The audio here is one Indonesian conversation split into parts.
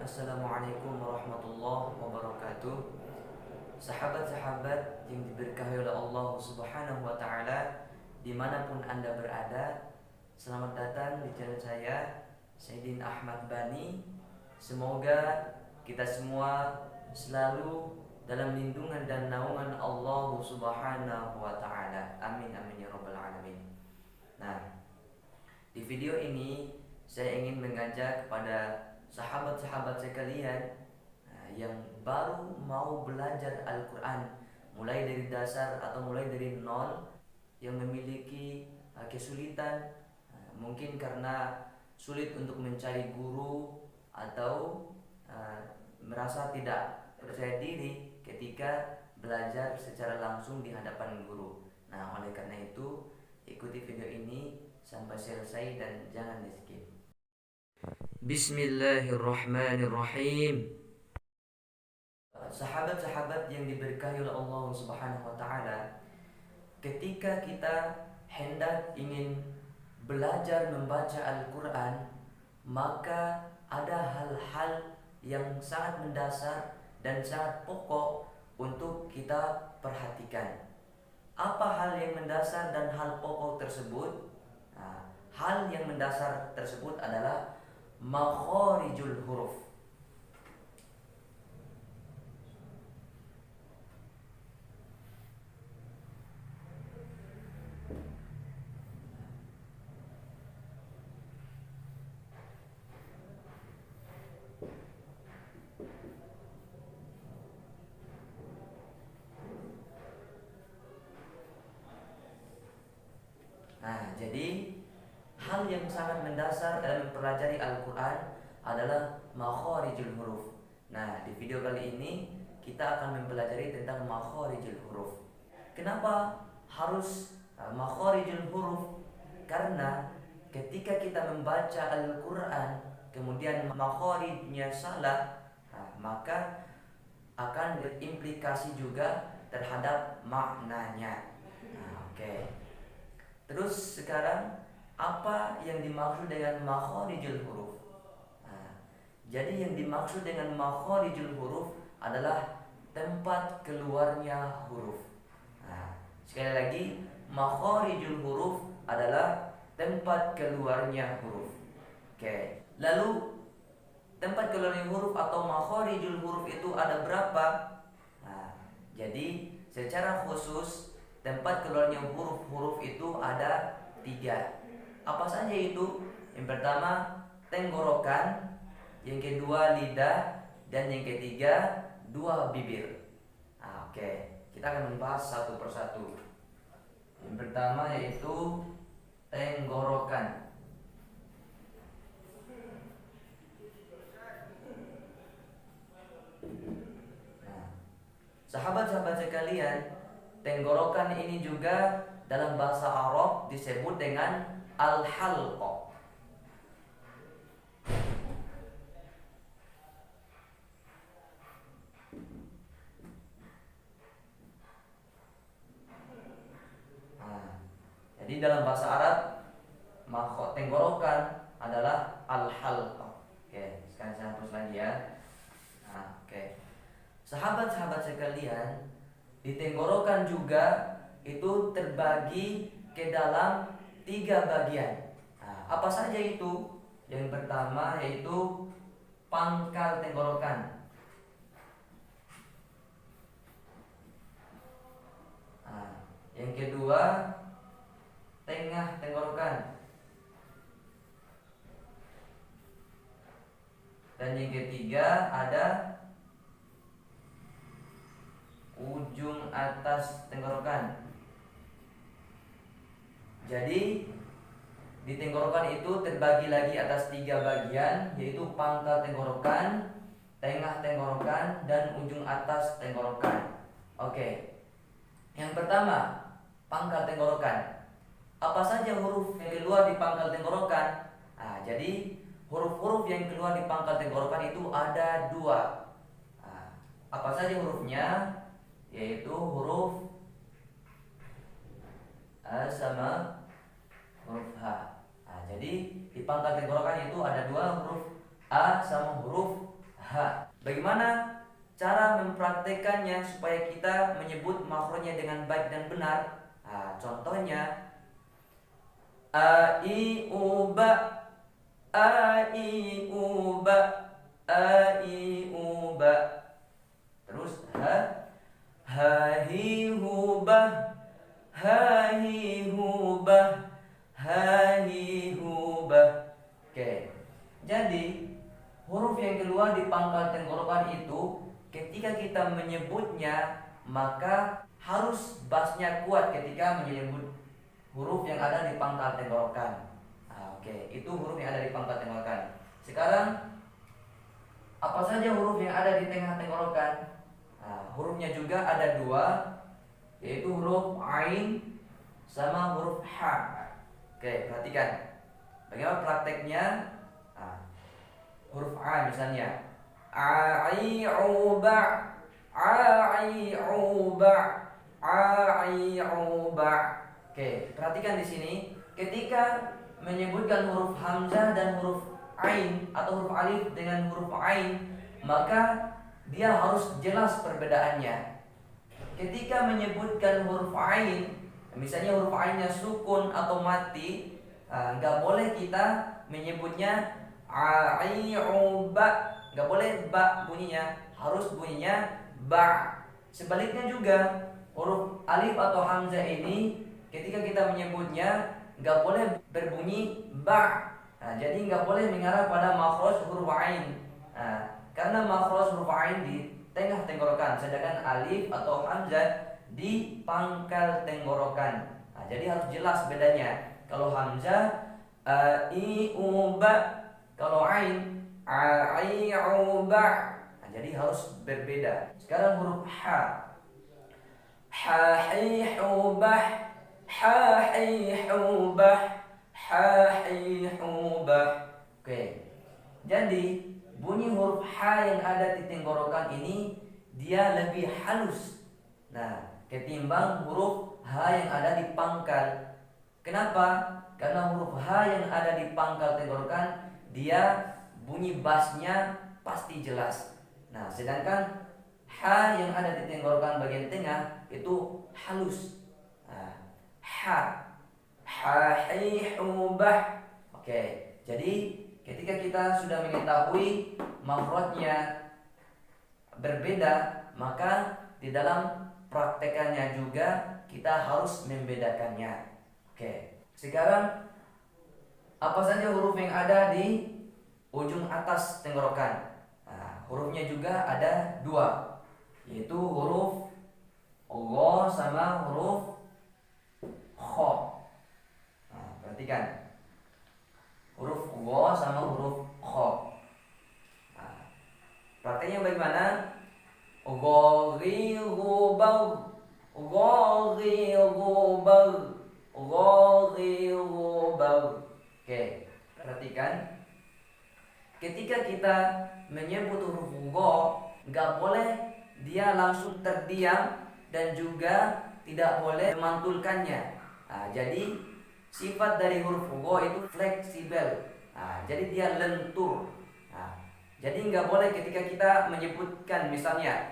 Assalamualaikum warahmatullahi wabarakatuh. Sahabat-sahabat yang diberkahi oleh Allah Subhanahu wa Ta'ala, dimanapun Anda berada, selamat datang di channel saya, Sayyidin Ahmad Bani. Semoga kita semua selalu dalam lindungan dan naungan Allah Subhanahu wa Ta'ala. Amin amin ya rabbal alamin. Nah, di video ini saya ingin mengajak kepada sahabat-sahabat sekalian yang baru mau belajar Al-Quran, mulai dari dasar atau mulai dari nol, yang memiliki kesulitan, mungkin karena sulit untuk mencari guru atau merasa tidak percaya diri ketika belajar secara langsung di hadapan guru. Nah, oleh karena itu ikuti video ini sampai selesai dan jangan di skip. Bismillahirrahmanirrahim. Sahabat-sahabat yang diberkahi oleh Allah Subhanahu wa Ta'ala, ketika kita hendak ingin belajar membaca Al-Quran, maka ada hal-hal yang sangat mendasar dan sangat pokok untuk kita perhatikan. Apa hal yang mendasar dan hal pokok tersebut? Nah, hal yang mendasar tersebut adalah makharijul huruf. Nah, jadi hal yang sangat mendasar dalam mempelajari Al-Quran adalah makharijul huruf. Nah, di video kali ini kita akan mempelajari tentang makharijul huruf. Kenapa harus makharijul huruf? Karena ketika kita membaca Al-Quran kemudian makharijnya salah, maka akan berimplikasi juga terhadap maknanya. Oke. Terus sekarang apa yang dimaksud dengan makharijul huruf? Jadi yang dimaksud dengan makharijul huruf adalah tempat keluarnya huruf. Sekali lagi, makharijul huruf adalah tempat keluarnya huruf. Oke. Lalu tempat keluarnya huruf atau makharijul huruf itu ada berapa? Jadi secara khusus tempat keluarnya huruf-huruf itu ada 3. Apa saja itu? Yang pertama tenggorokan, yang kedua lidah, dan yang ketiga 2 bibir. Oke, kita akan membahas satu persatu. Yang pertama yaitu tenggorokan. Sahabat-sahabat sekalian, tenggorokan ini juga dalam bahasa Arab disebut dengan al-halqa. Jadi dalam bahasa Arab tenggorokan adalah al-halqa. Oke, sekarang saya hapus lagi ya. Oke. Sahabat-sahabat sekalian, di tenggorokan juga itu terbagi ke dalam 3 bagian. Apa saja itu? Yang pertama yaitu pangkal tenggorokan. Yang kedua tengah tenggorokan. Dan yang ketiga ada ujung atas tenggorokan. Jadi di tenggorokan itu terbagi lagi atas 3 bagian, yaitu pangkal tenggorokan, tengah tenggorokan, dan ujung atas tenggorokan. Oke. Yang pertama, pangkal tenggorokan. Apa saja huruf yang keluar di pangkal tenggorokan? Jadi huruf-huruf yang keluar di pangkal tenggorokan itu ada 2. Apa saja hurufnya? Yaitu huruf A sama huruf H. Jadi di pangkal tenggorokan itu ada 2 huruf A sama huruf H. ha. Bagaimana cara mempraktekannya supaya kita menyebut makhrajnya dengan baik dan benar? Nah, contohnya a i u ba, a i u ba, a i u ba. Terus ha hi hu ba, ha hi hu ba, ha hi hu ba. Oke. Jadi huruf yang keluar di pangkal tenggorokan itu ketika kita menyebutnya maka harus basnya kuat ketika menyebut huruf yang ada di pangkal tenggorokan. Oke, itu huruf yang ada di pangkal tenggorokan. Sekarang apa saja huruf yang ada di tengah tenggorokan? Hurufnya juga ada dua, yaitu huruf ain sama huruf ha. Oke, perhatikan bagaimana prakteknya. Huruf a misalnya a-i-u-ba, a-i-u-ba, a-i-u-ba. Oke, perhatikan di sini ketika menyebutkan huruf hamzah dan huruf ain atau huruf alif dengan huruf ain, maka dia harus jelas perbedaannya. Ketika menyebutkan huruf ain, misalnya huruf ainnya sukun atau mati, nggak boleh kita menyebutnya a-i-u-ba, nggak boleh ba bunyinya, harus bunyinya ba. Sebaliknya juga huruf alif atau hamzah ini ketika kita menyebutnya nggak boleh berbunyi ba. Jadi nggak boleh mengarah pada makhraj huruf ain. Karena makhraj huruf ain di tengah tenggorokan, sedangkan alif atau hamzah di pangkal tenggorokan. Jadi harus jelas bedanya. Kalau hamzah i u ba, kalau ain a-i u ba. Jadi harus berbeda. Sekarang huruf ha. Ha-hi-hu-bah, ha-hi-hu-bah, ha-hi-hu-bah. Oke. Jadi bunyi huruf ha yang ada di tenggorokan ini dia lebih halus. Ketimbang huruf ha yang ada di pangkal. Kenapa? Karena huruf ha yang ada di pangkal tenggorokan dia bunyi basnya pasti jelas. Sedangkan ha yang ada di tenggorokan bagian tengah itu halus. Ha, ha-hi-hu-bah. Oke, jadi ketika kita sudah mengetahui makhrajnya berbeda, maka di dalam praktekannya juga kita harus membedakannya. Oke, sekarang apa saja huruf yang ada di ujung atas tenggorokan? Hurufnya juga ada dua, yaitu huruf gha sama huruf kha. Perhatikan huruf gha sama huruf kha. Prakteknya bagaimana? Gha-ghi-ghu-bar, gha-ghi-ghu-bar, gha-ghi-ghu-bar. Oke, perhatikan ketika kita menyebut huruf gha, nggak boleh dia langsung terdiam dan juga tidak boleh memantulkannya. Jadi sifat dari huruf gha itu fleksibel. Jadi dia lentur. Jadi nggak boleh ketika kita menyebutkan misalnya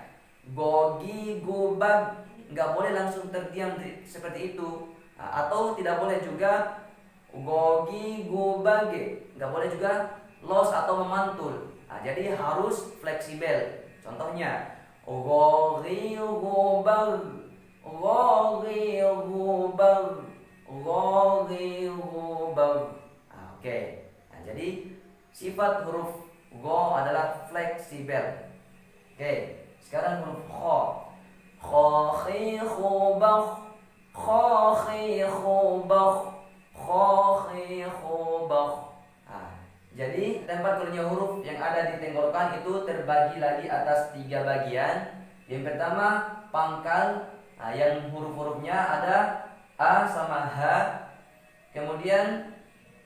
gogi gubag, nggak boleh langsung terdiam seperti itu. Atau tidak boleh juga gogi gubage, nggak boleh juga los atau memantul. Jadi harus fleksibel. Contohnya goghi gubag, goghi gubag, goghi gubag. Oke. Jadi sifat huruf gha adalah fleksibel. Oke, sekarang huruf kha. Kha-khi-khu-bakh, kha-khi-khu-bakh, kha-khi-khu-bakh. Jadi tempat keluarnya huruf yang ada di tenggorokan itu terbagi lagi atas 3 bagian. Yang pertama pangkal, yang huruf-hurufnya ada a sama h. Kemudian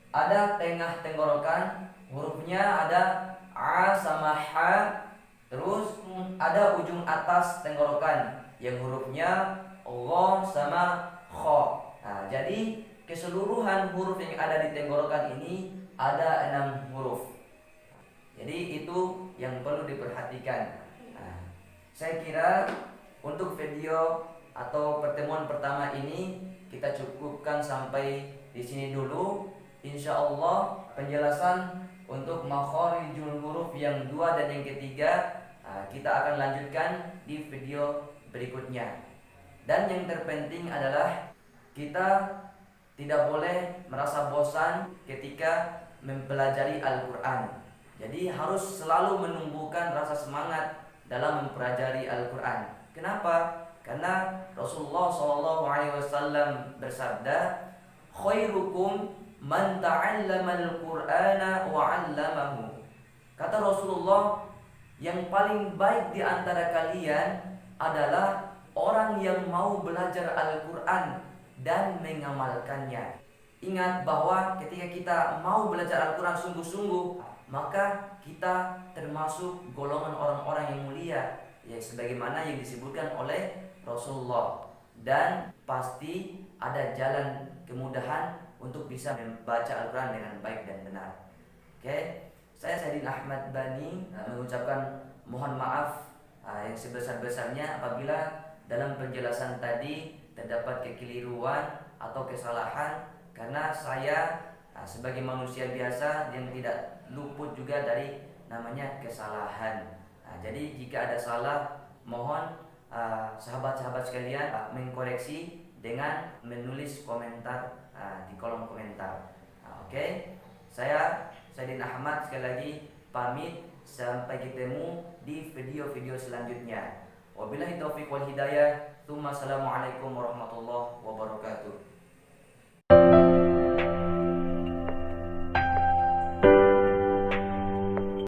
ada tengah tenggorokan, hurufnya ada a sama h. Terus ada ujung atas tenggorokan yang hurufnya gha sama kha. Jadi keseluruhan huruf yang ada di tenggorokan ini ada 6 huruf. Jadi itu yang perlu diperhatikan. Nah, saya kira untuk video atau pertemuan pertama ini kita cukupkan sampai di sini dulu. Insya Allah penjelasan untuk makharijul huruf yang 2 dan yang ketiga kita akan lanjutkan di video berikutnya. Dan yang terpenting adalah kita tidak boleh merasa bosan ketika mempelajari Al-Quran. Jadi harus selalu menumbuhkan rasa semangat dalam mempelajari Al-Quran. Kenapa? Karena Rasulullah SAW bersabda, khairukum man ta'allama al-Qur'ana wa 'allamahu. Kata Rasulullah, yang paling baik di antara kalian adalah orang yang mau belajar Al-Quran dan mengamalkannya. Ingat bahwa ketika kita mau belajar Al-Quran sungguh-sungguh, maka kita termasuk golongan orang-orang yang mulia, ya sebagaimana yang disebutkan oleh Rasulullah. Dan pasti ada jalan kemudahan untuk bisa membaca Al-Quran dengan baik dan benar. Oke, saya Saidin Ahmad Bani mengucapkan mohon maaf yang sebesar-besarnya apabila dalam penjelasan tadi terdapat kekeliruan atau kesalahan, karena saya sebagai manusia biasa yang tidak luput juga dari namanya kesalahan. Jadi jika ada salah, mohon sahabat-sahabat sekalian mengkoreksi dengan menulis komentar di kolom komentar. Oke. Saya Saidin Ahmad sekali lagi pamit, sampai ketemu di video-video selanjutnya. Wabillahi taufiq wal hidayah. Assalamualaikum warahmatullahi